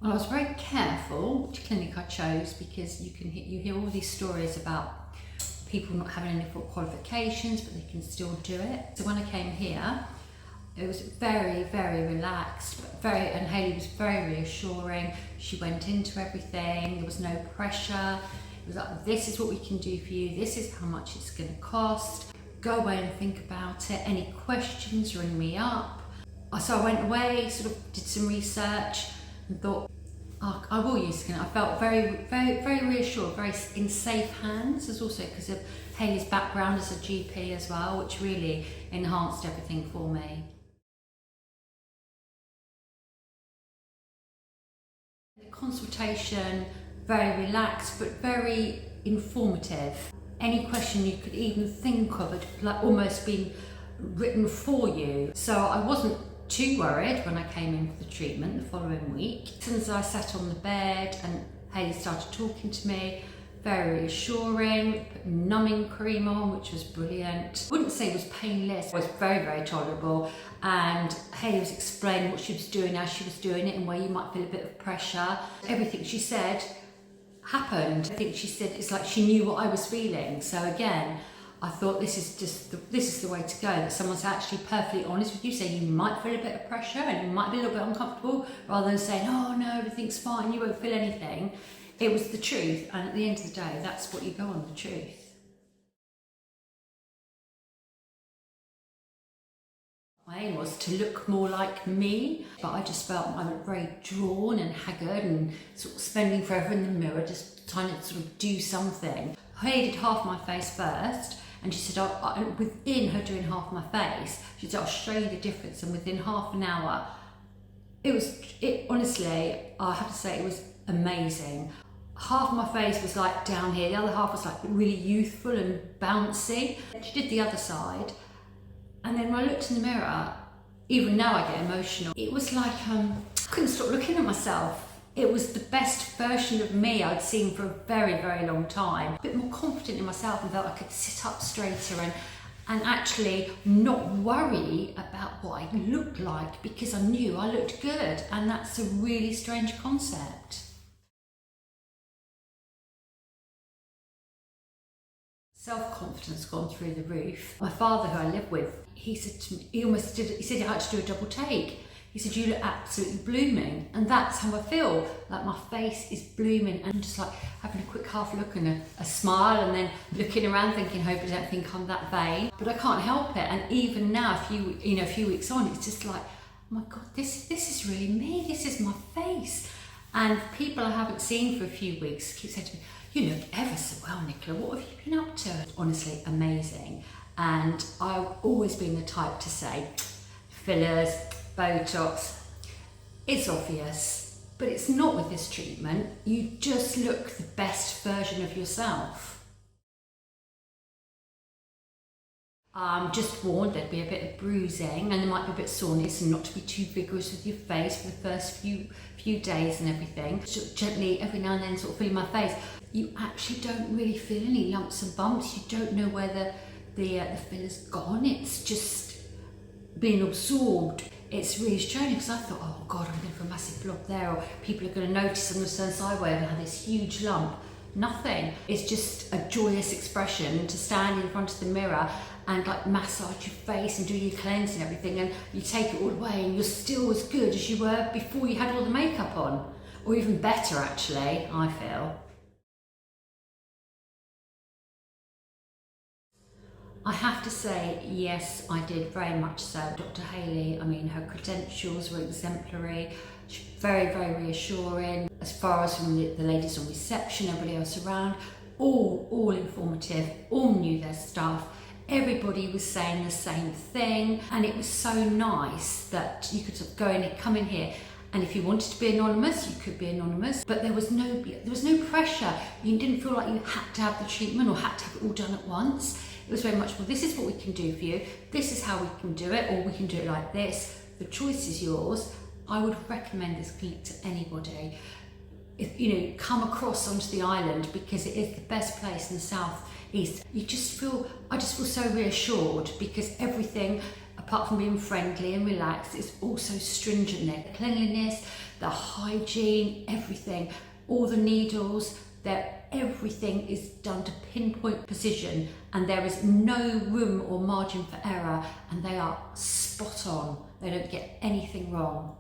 Well, I was very careful which clinic I chose because you hear all these stories about people not having any full qualifications, but they can still do it. So when I came here, it was very, very relaxed, and Hayley was very reassuring. She went into everything, there was no pressure. It was like, this is what we can do for you, this is how much it's going to cost. Go away and think about it. Any questions, ring me up. So I went away, sort of did some research and thought, oh, I will use it. I felt very, very, very reassured, very in safe hands. It's also because of Hayley's background as a GP as well, which really enhanced everything for me. The consultation, very relaxed but very informative. Any question you could even think of had like almost been written for you. So I wasn't too worried when I came in for the treatment the following week. As soon as I sat on the bed and Hayley started talking to me, very reassuring, put numbing cream on, which was brilliant. I wouldn't say it was painless, it was very, very tolerable. And Hayley was explaining what she was doing as she was doing it and where you might feel a bit of pressure. Everything she said happened. I think she said it's like she knew what I was feeling. So again, I thought this is the way to go, that someone's actually perfectly honest with you, saying you might feel a bit of pressure and you might be a little bit uncomfortable, rather than saying, oh no, everything's fine, you won't feel anything. It was the truth, and at the end of the day, that's what you go on, the truth. My aim was to look more like me, but I just felt I was very drawn and haggard and sort of spending forever in the mirror, just trying to sort of do something. Hayley did half my face first, and she said, within her doing half my face, she said, I'll show you the difference. And within half an hour, honestly, I have to say, it was amazing. Half of my face was like down here, the other half was like really youthful and bouncy. She did the other side, and then when I looked in the mirror, even now I get emotional. It was like, I couldn't stop looking at myself. It was the best version of me I'd seen for a very, very long time. A bit more confident in myself and felt I could sit up straighter and actually not worry about what I looked like, because I knew I looked good, and that's a really strange concept. Self-confidence gone through the roof. My father, who I live with, he said to me, he said I had to do a double take. He said, you look absolutely blooming. And that's how I feel, like my face is blooming, and just like having a quick half look and a smile, and then looking around thinking, hope I don't think I'm that vain. But I can't help it. And even now, a few weeks on, it's just like, oh my God, this is really me. This is my face. And people I haven't seen for a few weeks keep saying to me, you look ever so well, Nicola, what have you been up to? Honestly, amazing. And I've always been the type to say, fillers, Botox, it's obvious, but it's not with this treatment. You just look the best version of yourself. Just warned there'd be a bit of bruising and there might be a bit of soreness, and not to be too vigorous with your face for the first few days and everything. Just gently, every now and then, sort of feeling my face. You actually don't really feel any lumps and bumps. You don't know where the filler's gone. It's just being absorbed. It's really strange, because I thought, oh God, I'm going for a massive blob there, or people are going to notice I'm going to turn sideways and have this huge lump. Nothing. It's just a joyous expression to stand in front of the mirror and like massage your face and do your cleanse and everything, and you take it all away and you're still as good as you were before you had all the makeup on. Or even better, actually, I feel. I have to say, yes, I did, very much so. Dr. Hayley, I mean, her credentials were exemplary. She's very, very reassuring. As far as from the ladies on reception, everybody else around, all informative, all knew their stuff. Everybody was saying the same thing, and it was so nice that you could sort of go in and come in here, and if you wanted to be anonymous, you could be anonymous, but there was no pressure. You didn't feel like you had to have the treatment or had to have it all done at once. It was very much, well, this is what we can do for you, this is how we can do it, or we can do it like this. The choice is yours. I would recommend this clinic to anybody. If come across onto the island, because it is the best place in the south is I just feel so reassured, because everything, apart from being friendly and relaxed, is also stringent there. The cleanliness, the hygiene, everything, all the needles, everything is done to pinpoint precision, and there is no room or margin for error, and they are spot on. They don't get anything wrong.